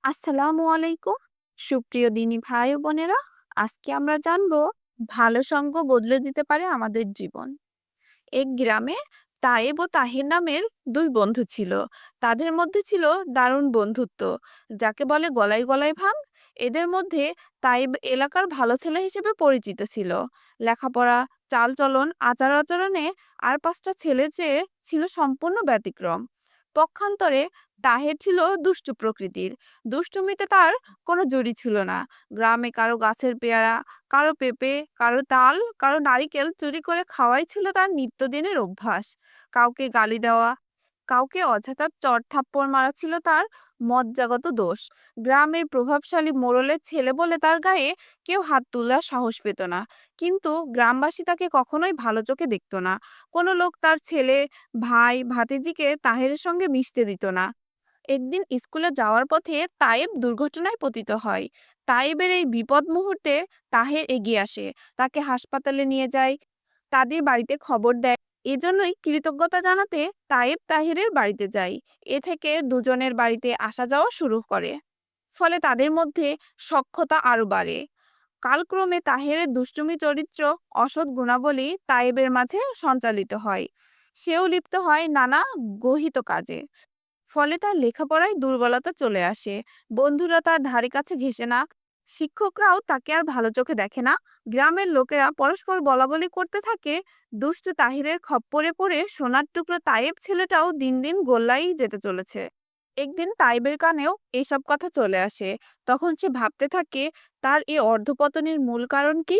আসসালামু আলাইকুম। সুপ্রিয় দিনী ভাই ও বোনেরা, আজকে আমরা জানবো ভালো সঙ্গ বদলে দিতে পারে আমাদের জীবন। এক গ্রামে তায়েব ও তাহির নামের দুই বন্ধু ছিল। তাদের মধ্যে ছিল দারুণ বন্ধুত্ব, যাকে বলে গলায় গলায় ভাং। এদের মধ্যে তাইব এলাকার ভালো ছেলে হিসেবে পরিচিত ছিল। লেখাপড়া, চালচলন, আচার আচরণে আর পাঁচটা ছেলের চেয়ে ছিল সম্পূর্ণ ব্যতিক্রম। পক্ষান্তরে তাহের ছিল দুষ্টু প্রকৃতির। দুষ্টুমিতে তার কোনো জুড়ি ছিল না। গ্রামে কারো গাছের পেয়ারা, কারো পেঁপে, কারো তাল, কারো নারিকেল চুরি করে খাওয়াই ছিল তার নিত্যদিনের অভ্যাস। কাউকে গালি দেওয়া, কাউকে অযথা চড় থাপ্পড় মারা ছিল তার মজ্জাগত দোষ। গ্রামের প্রভাবশালী মোড়লের ছেলে বলে তার গায়ে কেউ হাত তোলার সাহস পেত না। কিন্তু গ্রামবাসী তাকে কখনোই ভালো চোখে দেখত না। কোনো লোক তার ছেলে, ভাই, ভাতিজিকে তাহেরের সঙ্গে মিশতে দিত না। একদিন স্কুলে যাওয়ার পথে তায়েব দুর্ঘটনায় পতিত হয়। তায়েবের এই বিপদ মুহূর্তে তাহের এগিয়ে আসে, তাকে হাসপাতালে নিয়ে যায়, তাদের বাড়িতে খবর দেয়। এজন্যই কৃতজ্ঞতা জানাতে তায়েব তাহেরের বাড়িতে যায়। এ থেকে দুজনের বাড়িতে আসা যাওয়া শুরু করে। ফলে তাদের মধ্যে সখ্যতা আরো বাড়ে। কালক্রমে তাহেরের দুষ্টুমি চরিত্র, অসৎ গুণাবলী তায়েবের মাঝে সঞ্চালিত হয়। সেও লিপ্ত হয় নানা গহিত কাজে। ফলে তার লেখাপড়ায় দুর্বলতা চলে আসে। বন্ধুরা তার ধারে কাছে ঘেঁষে না। শিক্ষকরাও তাকে আর ভালো চোখে দেখে না। গ্রামের লোকেরা পরস্পর বলাবলি করতে থাকে। দুষ্টু তাহিরের খপ্পরে পড়ে সোনার টুকরো তায়েব ছেলেটাও দিন দিন গোল্লাই যেতে চলেছে। একদিন তাইবের কানেও এসব কথা চলে আসে। তখন সে ভাবতে থাকে, তার এই অর্ধপতনের মূল কারণ কি।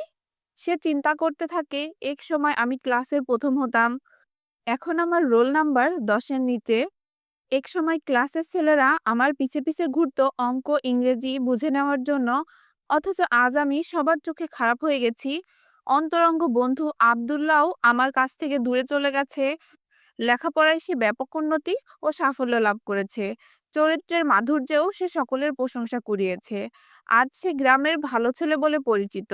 সে চিন্তা করতে থাকে, এক সময় আমি ক্লাসের প্রথম হতাম, এখন আমার রোল নাম্বার 10-এর নিচে। একসময় ক্লাসের ছেলেরা আমার পিছে পিছে ঘুরতো অঙ্ক ইংরেজি বুঝে নেওয়ার জন্য, অথচ আজ আমি সবার চোখে খারাপ হয়ে গেছি। অন্তরঙ্গ বন্ধু আব্দুল্লাহও আমার কাছ থেকে দূরে চলে গেছে। লেখাপড়ায় সে ব্যাপক উন্নতি ও সাফল্য লাভ করেছে। চরিত্রের মাধুর্যেও সে সকলের প্রশংসা কুড়িয়েছে। আজ সে গ্রামের ভালো ছেলে বলে পরিচিত।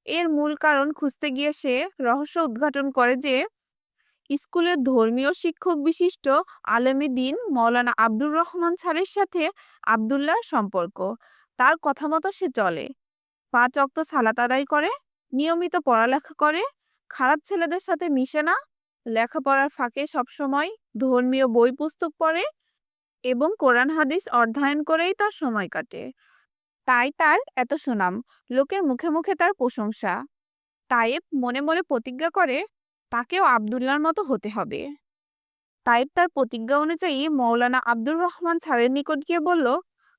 এর মূল কারণ খুঁজতে গিয়ে সে রহস্য উদ্ঘাটন করে যে স্কুলের ধর্মীয় শিক্ষক বিশিষ্ট আলেমে দ্বীন মাওলানা আব্দুর রহমান স্যারের সাথে আব্দুল্লাহর সম্পর্ক। তার কথা মতো সে চলে, 5 ওয়াক্ত সালাত আদায় করে, নিয়মিত পড়ালেখা করে, খারাপ ছেলেদের সাথে মিশে না, লেখাপড়ার ফাঁকে সবসময় ধর্মীয় বই পুস্তক পড়ে এবং কোরআন হাদিস অধ্যয়ন করেই তার সময় কাটে। তাই তার এত সুনাম, লোকের মুখে মুখে তার প্রশংসা। তায়েব মনে মনে প্রতিজ্ঞা করে, তাকেও আব্দুল্লাহর মতো হতে হবে। তাইব তার প্রতিজ্ঞা অনুযায়ী মৌলানা আব্দুর রহমান স্যারের নিকট গিয়ে বলল,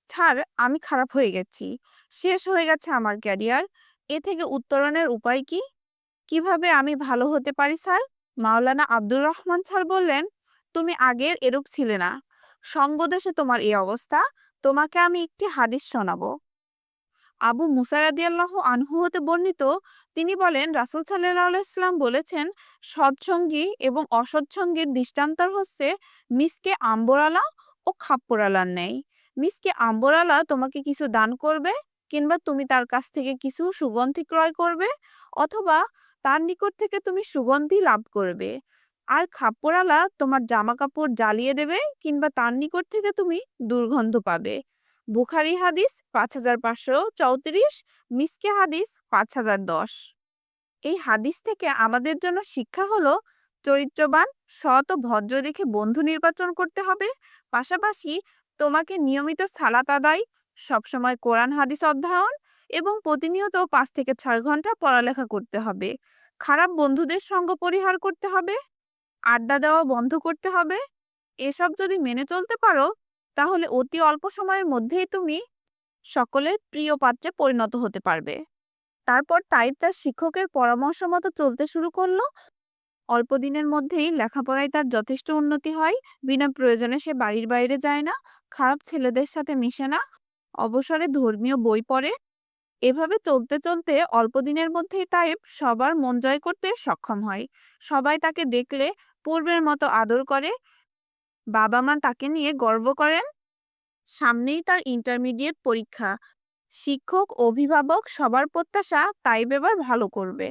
স্যার, আমি খারাপ হয়ে গেছি, শেষ হয়ে গেছে আমার ক্যারিয়ার। এ থেকে উত্তরণের উপায় কি? কিভাবে আমি ভালো হতে পারি স্যার? মাওলানা আব্দুর রহমান স্যার বললেন, তুমি আগের এরূপ ছিলে না, সঙ্গদোষে তোমার এই অবস্থা। তোমাকে আমি একটি হাদিস শোনাবো। আবু মুসা রাদিয়াল্লাহু আনহু হতে বর্ণিত, তিনি বলেন, রাসূল সাল্লাল্লাহু আলাইহি সাল্লাম বলেছেন, সৎসঙ্গী এবং অসৎসঙ্গীর দৃষ্টান্তর হচ্ছে মিসকে আম্বরালা ও খাপ্পরালার ন্যায়। মিসকে আম্বরালা তোমাকে কিছু দান করবে, কিংবা তুমি তার কাছ থেকে কিছু সুগন্ধি ক্রয় করবে, অথবা তার নিকট থেকে তুমি সুগন্ধি লাভ করবে। আর খাপ্পরালা তোমার জামা কাপড় জ্বালিয়ে দেবে, কিংবা তার নিকট থেকে তুমি দুর্গন্ধ পাবে। বুখারী হাদিস 5534, মিসকে হাদিস 5010। এই হাদিস থেকে আমাদের জন্য শিক্ষা হলো, চরিত্রবান, সৎ ও ভদ্র দেখে বন্ধু নির্বাচন করতে হবে। পাশাপাশি তোমাকে নিয়মিত সালাত আদায়, সবসময় কোরআন হাদিস অধ্যয়ন এবং প্রতিনিয়ত 5 থেকে 6 ঘন্টা পড়ালেখা করতে হবে। খারাপ বন্ধুদের সঙ্গ পরিহার করতে হবে, আড্ডা দেওয়া বন্ধ করতে হবে। এসব যদি মেনে চলতে পারো, তাহলে অতি অল্প সময়ের মধ্যেই তুমি সকলের প্রিয় পাত্রে পরিণত হতে পারবে। তারপর তাইব তার শিক্ষকের পরামর্শ মতো চলতে শুরু করলো। অল্প দিনের মধ্যেই লেখাপড়ায় তার যথেষ্ট উন্নতি হয়। বিনা প্রয়োজনে সে বাড়ির বাইরে যায় না, খারাপ ছেলেদের সাথে মিশে না, অবসরে ধর্মীয় বই পড়ে। এভাবে চলতে চলতে অল্প দিনের মধ্যেই তাইব সবার মন জয় করতে সক্ষম হয়। সবাই তাকে দেখলে পূর্বের মতো আদর করে, বাবা মা তাকে নিয়ে গর্ব করেন। সামনেই তার ইন্টারমিডিয়েট পরীক্ষা। শিক্ষক, অভিভাবক সবার প্রত্যাশা তাইব এবার ভালো করবে।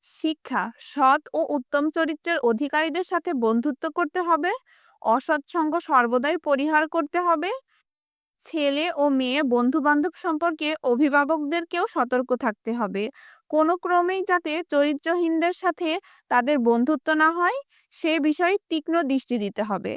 শিক্ষা: সৎ ও উত্তম চরিত্রের অধিকারীদের সাথে বন্ধুত্ব করতে হবে, অসৎ সঙ্গ সর্বদাই পরিহার করতে হবে। ছেলে ও মেয়ে বন্ধু-বান্ধব সম্পর্কে অভিভাবকদেরকেও সতর্ক থাকতে হবে। কোনো ক্রমেই যাতে চরিত্রহীনদের সাথে তাদের বন্ধুত্ব না হয়, সে বিষয়ে তীক্ষ্ণ দৃষ্টি দিতে হবে।